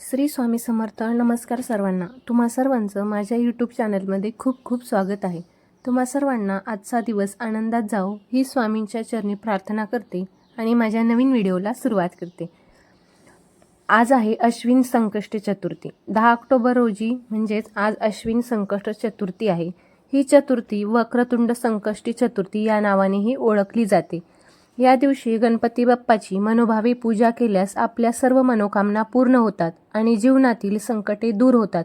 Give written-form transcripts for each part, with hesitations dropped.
श्री स्वामी समर्थ. नमस्कार सर्वांना. तुम्हा सर्वांचं माझ्या यूट्यूब चॅनलमध्ये खूप खूप स्वागत आहे. तुम्हा सर्वांना आजचा दिवस आनंदात जाओ ही स्वामींच्या चरणी प्रार्थना करते आणि माझ्या नवीन व्हिडिओला सुरुवात करते. आज आहे अश्विन संकष्टी चतुर्थी. 10 ऑक्टोबर रोजी म्हणजेच आज अश्विन संकष्ट चतुर्थी आहे. ही चतुर्थी वक्रतुंड संकष्टी चतुर्थी या नावानेही ओळखली जाते. या दिवशी गणपती बाप्पाची मनोभावे पूजा केल्यास आपल्या सर्व मनोकामना पूर्ण होतात आणि जीवनातील संकटे दूर होतात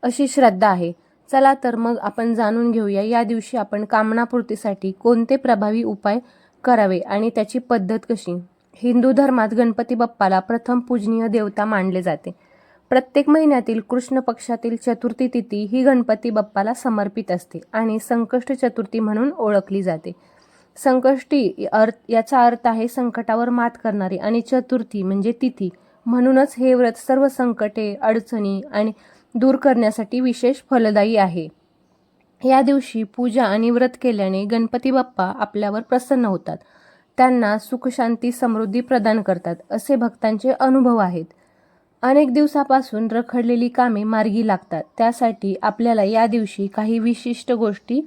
अशी श्रद्धा आहे. चला तर मग आपण जाणून घेऊया या दिवशी आपण कामनापूर्तीसाठी कोणते प्रभावी उपाय करावे आणि त्याची पद्धत कशी. हिंदू धर्मात गणपती बाप्पाला प्रथम पूजनीय देवता मानले जाते. प्रत्येक महिन्यातील कृष्ण पक्षातील चतुर्थी तिथी ही गणपती बाप्पाला समर्पित असते आणि संकष्ट चतुर्थी म्हणून ओळखली जाते. संकष्टी याचा अर्थ आहे संकटावर मात करणारी आणि चतुर्थी म्हणजे तिथी. म्हणूनच हे व्रत सर्व संकटे अडचणी आणि दूर करण्यासाठी विशेष फलदायी आहे. या दिवशी पूजा आणि व्रत केल्याने गणपती बाप्पा आपल्यावर प्रसन्न होतात, त्यांना सुख शांती समृद्धी प्रदान करतात असे भक्तांचे अनुभव आहेत. अनेक दिवसापासून रखडलेली कामे मार्गी लागतात. त्यासाठी आपल्याला या दिवशी काही विशिष्ट गोष्टी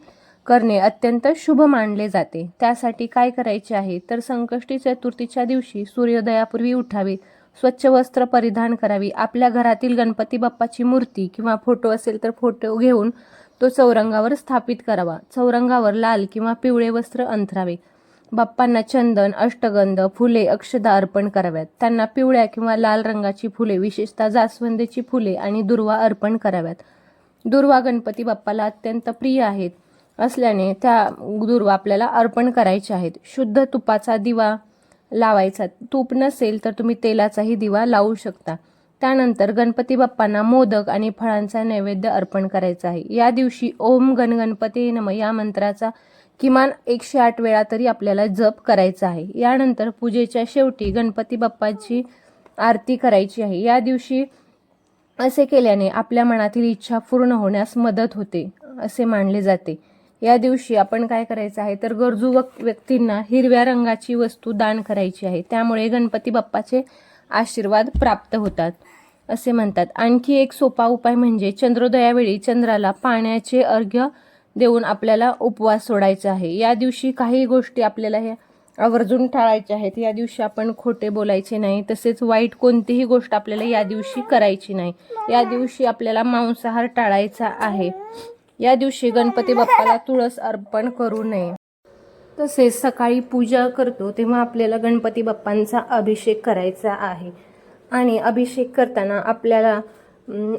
करणे अत्यंत शुभ मानले जाते. त्यासाठी काय करायचे आहे तर संकष्टी चतुर्थीच्या दिवशी सूर्योदयापूर्वी उठावे, स्वच्छ वस्त्र परिधान करावी, आपल्या घरातील गणपती बाप्पाची मूर्ती किंवा फोटो असेल तर फोटो घेऊन तो चौरंगावर स्थापित करावा. चौरंगावर लाल किंवा पिवळे वस्त्र अंथरावे. बाप्पांना चंदन, अष्टगंध, फुले, अक्षदा अर्पण कराव्यात. त्यांना पिवळ्या किंवा लाल रंगाची फुले, विशेषतः जास्वंदीची फुले आणि दुर्वा अर्पण कराव्यात. दुर्वा गणपती बाप्पाला अत्यंत प्रिय आहेत असल्याने त्या दुर्वा आपल्याला अर्पण करायचे आहेत. शुद्ध तुपाचा दिवा लावायचा. तूप नसेल तर तुम्ही तेलाचाही दिवा लावू शकता. त्यानंतर गणपती बाप्पांना मोदक आणि फळांचा नैवेद्य अर्पण करायचा आहे. या दिवशी ओम गण गणपती नमः या मंत्राचा किमान 108 वेळा तरी आपल्याला जप करायचा आहे. यानंतर पूजेच्या शेवटी गणपती बाप्पाची आरती करायची आहे. या दिवशी असे केल्याने आपल्या मनातील इच्छा पूर्ण होण्यास मदत होते असे मानले जाते. या दिवशी आपण काय करायचं आहे तर गरजू व्यक्तींना हिरव्या रंगाची वस्तू दान करायची आहे. त्यामुळे गणपती बाप्पाचे आशीर्वाद प्राप्त होतात असे म्हणतात. आणखी एक सोपा उपाय म्हणजे चंद्रोदयावेळी चंद्राला पाण्याचे अर्घ्य देऊन आपल्याला उपवास सोडायचा आहे. या दिवशी काही गोष्टी आपल्याला ह्या आवर्जून टाळायच्या आहेत. या दिवशी आपण खोटे बोलायचे नाही, तसेच वाईट कोणतीही गोष्ट आपल्याला या दिवशी करायची नाही. या दिवशी आपल्याला मांसाहार टाळायचा आहे. या दिवशी गणपती बाप्पाला तुळस अर्पण करू नये. तसेच सकाळी पूजा करतो तेव्हा आपल्याला गणपती बाप्पांचा अभिषेक करायचा आहे आणि अभिषेक करताना आपल्याला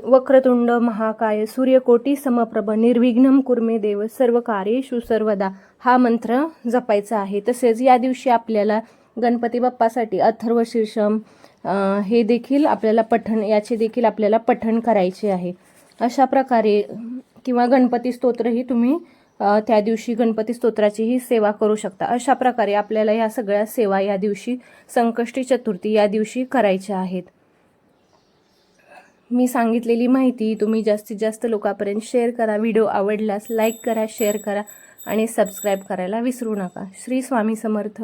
वक्रतुंड महाकाय सूर्यकोटी समप्रभ निर्विघ्नं कुर्मे देव सर्व कार्येषु सर्वदा हा मंत्र जपायचा आहे. तसेच या दिवशी आपल्याला गणपती बाप्पासाठी अथर्व शीर्षम हे देखील आपल्याला याचे देखील आपल्याला पठण करायचे आहे. अशा प्रकारे किंवा गणपती स्तोत्रही तुम्ही त्या दिवशी गणपती स्तोत्राचीही सेवा करू शकता. अशा प्रकारे आपल्याला या सगळ्या सेवा या दिवशी संकष्टी चतुर्थी या दिवशी करायच्या आहेत. मी सांगितलेली माहिती तुम्ही जास्तीत जास्त लोकांपर्यंत शेअर करा. व्हिडिओ आवडल्यास लाईक करा, शेअर करा आणि सबस्क्राईब करायला विसरू नका. श्री स्वामी समर्थ.